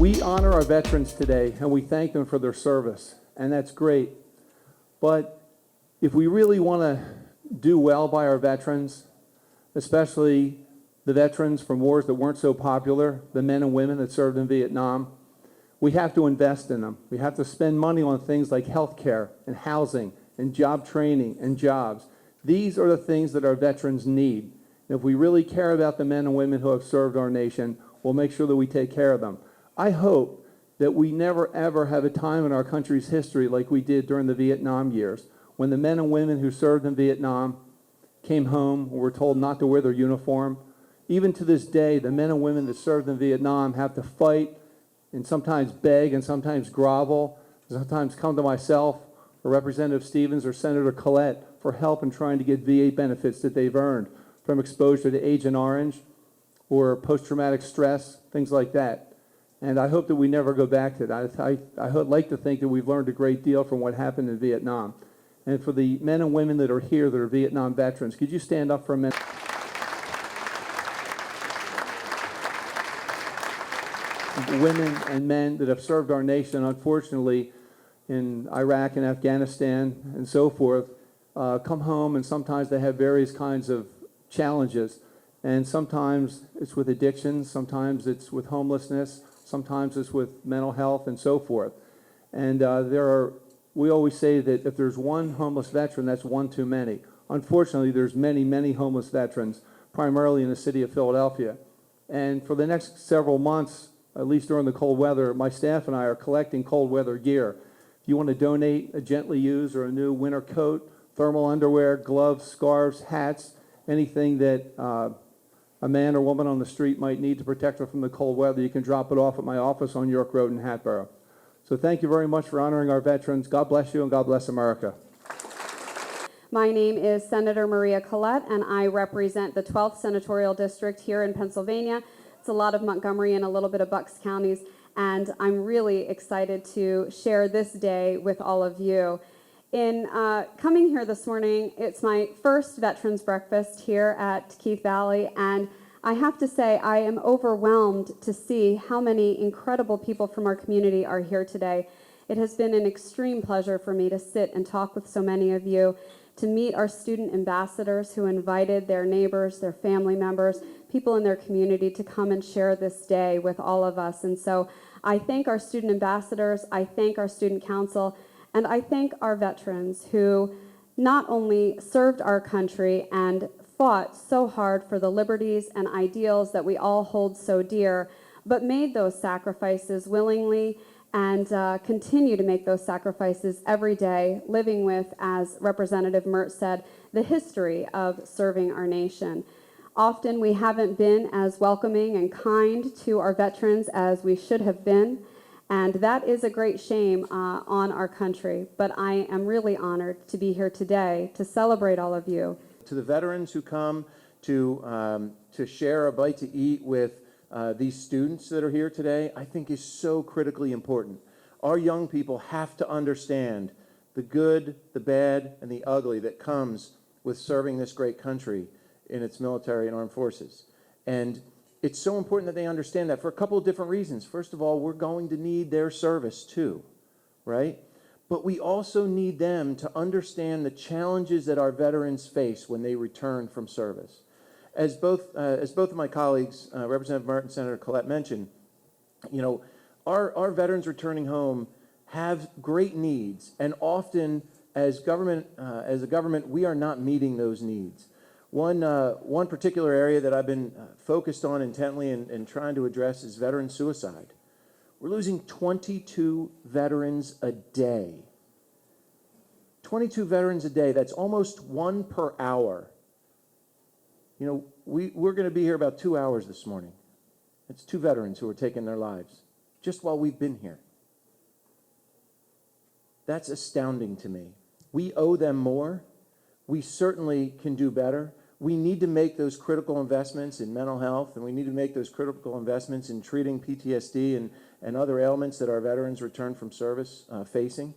We honor our veterans today, and we thank them for their service, and that's great. But if we really want to do well by our veterans, especially the veterans from wars that weren't so popular, the men and women that served in Vietnam, we have to invest in them. We have to spend money on things like health care and housing and job training and jobs. These are the things that our veterans need. And if we really care about the men and women who have served our nation, we'll make sure that we take care of them. I hope that we never ever have a time in our country's history like we did during the Vietnam years, when the men and women who served in Vietnam came home and were told not to wear their uniform. Even to this day, the men and women that served in Vietnam have to fight and sometimes beg and sometimes grovel, sometimes come to myself or Representative Stephens or Senator Collett for help in trying to get VA benefits that they've earned from exposure to Agent Orange or post-traumatic stress, things like that. And I hope that we never go back to that. I would like to think that we've learned a great deal from what happened in Vietnam. And for the men and women that are here that are Vietnam veterans, could you stand up for a minute? Women and men that have served our nation, unfortunately, in Iraq and Afghanistan and so forth, come home and sometimes they have various kinds of challenges. And sometimes it's with addiction, sometimes it's with homelessness, sometimes it's with mental health and so forth. And we always say that if there's one homeless veteran, that's one too many. Unfortunately, there's many, many homeless veterans, primarily in the city of Philadelphia. And for the next several months, at least during the cold weather, my staff and I are collecting cold weather gear. If you want to donate a gently used or a new winter coat, thermal underwear, gloves, scarves, hats, anything that a man or woman on the street might need to protect her from the cold weather, you can drop it off at my office on York Road in Hatboro. So thank you very much for honoring our veterans. God bless you and God bless America. My name is Senator Maria Collett, and I represent the 12th Senatorial District here in Pennsylvania. It's a lot of Montgomery and a little bit of Bucks counties, and I'm really excited to share this day with all of you. In coming here this morning, it's my first Veterans Breakfast here at Keith Valley, and I have to say I am overwhelmed to see how many incredible people from our community are here today. It has been an extreme pleasure for me to sit and talk with so many of you, to meet our student ambassadors who invited their neighbors, their family members, people in their community to come and share this day with all of us. And so I thank our student ambassadors, I thank our student council, and I thank our veterans who not only served our country and fought so hard for the liberties and ideals that we all hold so dear, but made those sacrifices willingly and continue to make those sacrifices every day, living with, as Representative Murt said, the history of serving our nation. Often we haven't been as welcoming and kind to our veterans as we should have been, and that is a great shame on our country. But I am really honored to be here today to celebrate all of you. To the veterans who come to share a bite to eat with these students that are here today, I think is so critically important. Our young people have to understand the good, the bad, and the ugly that comes with serving this great country in its military and armed forces. And it's so important that they understand that for a couple of different reasons. First of all, we're going to need their service too, right? But we also need them to understand the challenges that our veterans face when they return from service. As both of my colleagues, Representative Murt and Senator Collett, mentioned, you know, our veterans returning home have great needs, and often as a government, we are not meeting those needs. One particular area that I've been focused on intently and trying to address is veteran suicide. We're losing 22 veterans a day. 22 veterans a day, that's almost one per hour. You know, we're going to be here about 2 hours this morning. It's 2 veterans who are taking their lives just while we've been here. That's astounding to me. We owe them more. We certainly can do better. We need to make those critical investments in mental health, and we need to make those critical investments in treating PTSD and other ailments that our veterans return from service facing.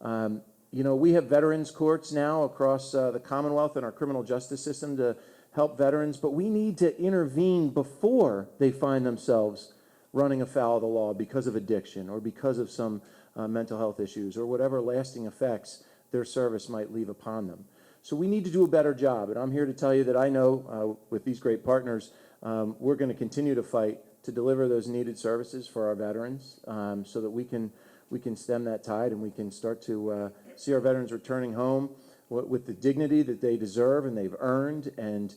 You know, we have veterans courts now across the Commonwealth and our criminal justice system to help veterans, but we need to intervene before they find themselves running afoul of the law because of addiction or because of some mental health issues or whatever lasting effects their service might leave upon them. So we need to do a better job, and I'm here to tell you that I know with these great partners, we're going to continue to fight to deliver those needed services for our veterans so that we can stem that tide and we can start to see our veterans returning home with the dignity that they deserve and they've earned, and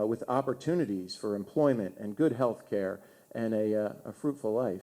with opportunities for employment and good health care and a fruitful life.